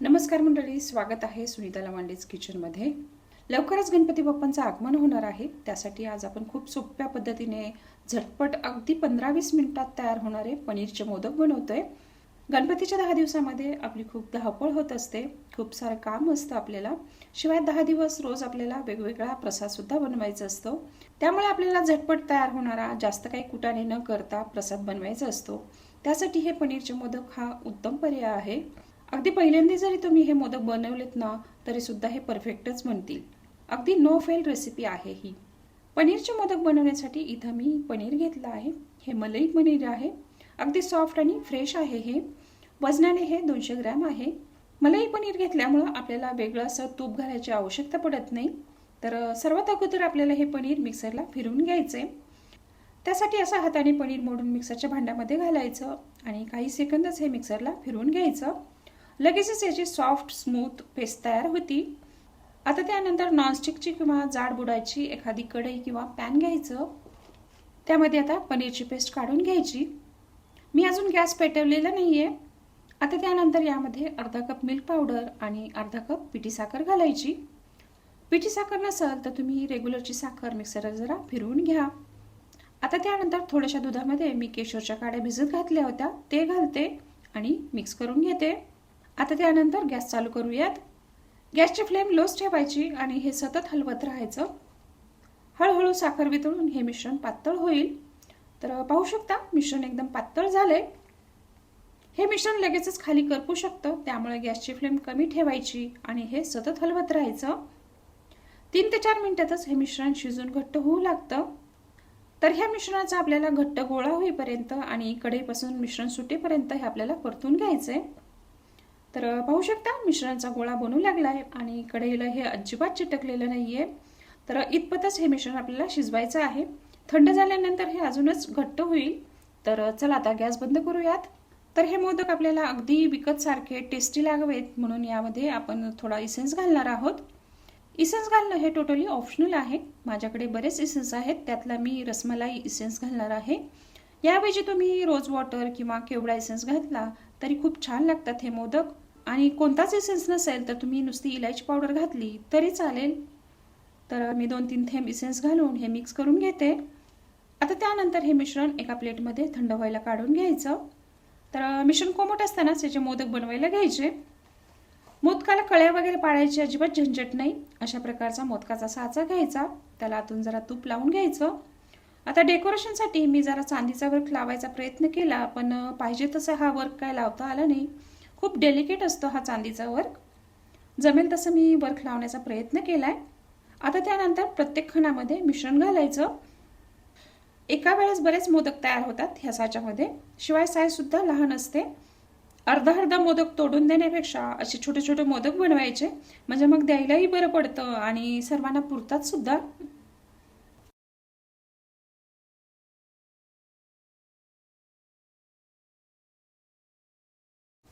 नमस्कार मंडळी, स्वागत आहे सुनीता लवांडेज किचनमध्ये. लवकरच गणपती बाप्पांचं आगमन होणार आहे. त्यासाठी आज आपण खूप सोप्या पद्धतीने झटपट अगदी 15-20 मिनिटात तयार होणारे पनीरचे मोदक बनवतोय. गणपतीच्या 10 दिवसामध्ये आपली खूप धावपळ होत असते, खूप सारं काम असतं आपल्याला. शिवाय 10 दिवस रोज आपल्याला वेगवेगळा प्रसाद सुद्धा बनवायचा असतो. त्यामुळे आपल्याला झटपट तयार होणारा, जास्त काही कुटाणे न करता प्रसाद बनवायचा असतो. त्यासाठी हे पनीरचे मोदक हा उत्तम पर्याय आहे. अगदी पहिल्यांदा जरी तुम्ही हे मोदक बनवलेत ना, तरी सुद्धा हे परफेक्टच बनतील. अगदी नो फेल रेसिपी आहे ही. पनीरचे मोदक बनवण्यासाठी इथं मी पनीर घेतलं आहे. हे मलाई पनीर आहे. अगदी सॉफ्ट आणि फ्रेश आहे. हे वजनाने हे 200 ग्रॅम आहे. मलाई पनीर घेतल्यामुळं आपल्याला वेगळं असं तूप घालायची आवश्यकता पडत नाही. तर सर्वात अगोदर आपल्याला हे पनीर मिक्सरला फिरवून घ्यायचे. त्यासाठी असं हाताने पनीर मोडून मिक्सरच्या भांड्यामध्ये घालायचं आणि काही सेकंदच हे मिक्सरला फिरवून घ्यायचं. लगेचच याची सॉफ्ट स्मूथ पेस्ट तयार होती. आता त्यानंतर नॉनस्टिकची किंवा जाड बुडाची एखादी कढई किंवा पॅन घ्यायचं. त्यामध्ये आता पनीरची पेस्ट काढून घ्यायची. मी अजून गॅस पेटवलेला नाहीये. आता त्यानंतर यामध्ये अर्धा कप मिल्क पावडर आणि अर्धा कप पिठी साखर घालायची. पिठी साखर नसेल तर तुम्ही रेग्युलरची साखर मिक्सरला जरा फिरवून घ्या. आता त्यानंतर थोड्याशा दुधामध्ये मी केशरच्या काड्या भिजत घातल्या होत्या, ते घालते आणि मिक्स करून घेते. आता त्यानंतर गॅस चालू करूयात. गॅसची फ्लेम लोच ठेवायची आणि हे सतत हलवत राहायचं. हळूहळू साखर वितळून हे मिश्रण पातळ होईल. तर पाहू शकता मिश्रण एकदम पातळ झाले. हे मिश्रण लगेचच खाली करपू शकतं, त्यामुळे गॅसची फ्लेम कमी ठेवायची आणि हे सतत हलवत राहायचं. 3 ते 4 मिनिटातच हे मिश्रण शिजून घट्ट होऊ लागतं. तर ह्या मिश्रणाचा आपल्याला घट्ट गोळा होईपर्यंत आणि कढईपासून मिश्रण सुटेपर्यंत हे आपल्याला परतून घ्यायचंय. तर पाहू शकता मिश्रणाचा गोळा बनू लागलाय आणि कढईला हे अजिबात चिटकलेलं नाहीये. तर इतपतच हे मिश्रण आपल्याला शिजवायचं आहे. थंड झाल्यानंतर हे अजूनच घट्ट होईल. तर चला आता गॅस बंद करूयात. तर हे मोदक आपल्याला अगदी विकत सारखे टेस्टी लागावेत म्हणून यामध्ये आपण थोडा इसेन्स घालणार आहोत. इसेन्स घालणं हे टोटली ऑप्शनल आहे. माझ्याकडे बरेच इसेन्स आहेत, त्यातला मी रसमलाई इसेन्स घालणार आहे. याऐवजी तुम्ही रोज वॉटर किंवा केवडा इसेन्स घातला तरी खूप छान लागतात हे मोदक. आणि कोणताच इसेन्स नसेल तर तुम्ही नुसती इलायची पावडर घातली तरी चालेल. तर मी 2-3 थेंब इसेन्स घालून हे मिक्स करून घेते. आता त्यानंतर हे मिश्रण एका प्लेटमध्ये थंड व्हायला काढून घ्यायचं. तर मिश्रण कोमट असतानाच याचे मोदक बनवायला घ्यायचे. मोदकाला कळ्या वगैरे पाडायची अजिबात झंझट नाही. अशा प्रकारचा मोदकाचा साचा घ्यायचा, त्याला आतून जरा तूप लावून घ्यायचं. आता डेकोरेशनसाठी मी जरा चांदीचा वर्क लावायचा प्रयत्न केला, पण पाहिजे तसा हा वर्क काय लावता आला नाही. खूप डेलिकेट असतो हा चांदीचा वर्क. जमेल तसं मी वर्क लावण्याचा प्रयत्न केलाय. आता त्यानंतर प्रत्येक खणामध्ये मिश्रण घालायचं. एका वेळेस बरेच मोदक तयार होतात ह्या साच्यामध्ये. शिवाय साईज सुद्धा लहान असते. अर्धा मोदक तोडून देण्यापेक्षा असे छोटे छोटे मोदक बनवायचे, म्हणजे मग द्यायलाही बरं पडतं आणि सर्वांना पुरतात सुद्धा.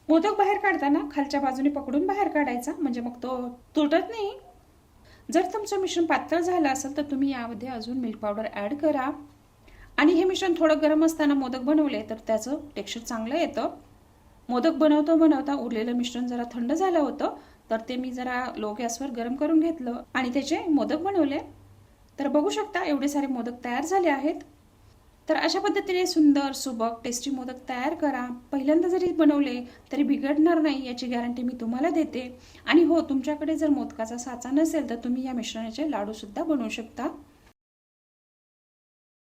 मोदक बाहेर काढताना खालच्या बाजूने पकडून बाहेर काढायचा, म्हणजे मग तो तुटत नाही. जर तुमचं मिश्रण पातळ झालं असेल तर तुम्ही यामध्ये अजून मिल्क पावडर ॲड करा. आणि हे मिश्रण थोडं गरम असताना मोदक बनवले तर त्याचं टेक्स्चर चांगलं येतं. मोदक बनवता उरलेलं मिश्रण जरा थंड झालं होतं, तर ते मी जरा लो गॅसवर गरम करून घेतलं आणि त्याचे मोदक बनवले. तर बघू शकता एवढे सारे मोदक तयार झाले आहेत. तर अशा पद्धतीने सुंदर सुबक टेस्टी मोदक तयार करा. पहिल्यांदा जरी बनवले तरी बिघडणार नाही याची गॅरंटी मी तुम्हाला देते. आणि हो, तुमच्याकडे जर मोदकाचा साचा नसेल तर तुम्ही या मिश्रणाचे लाडू सुद्धा बनवू शकता.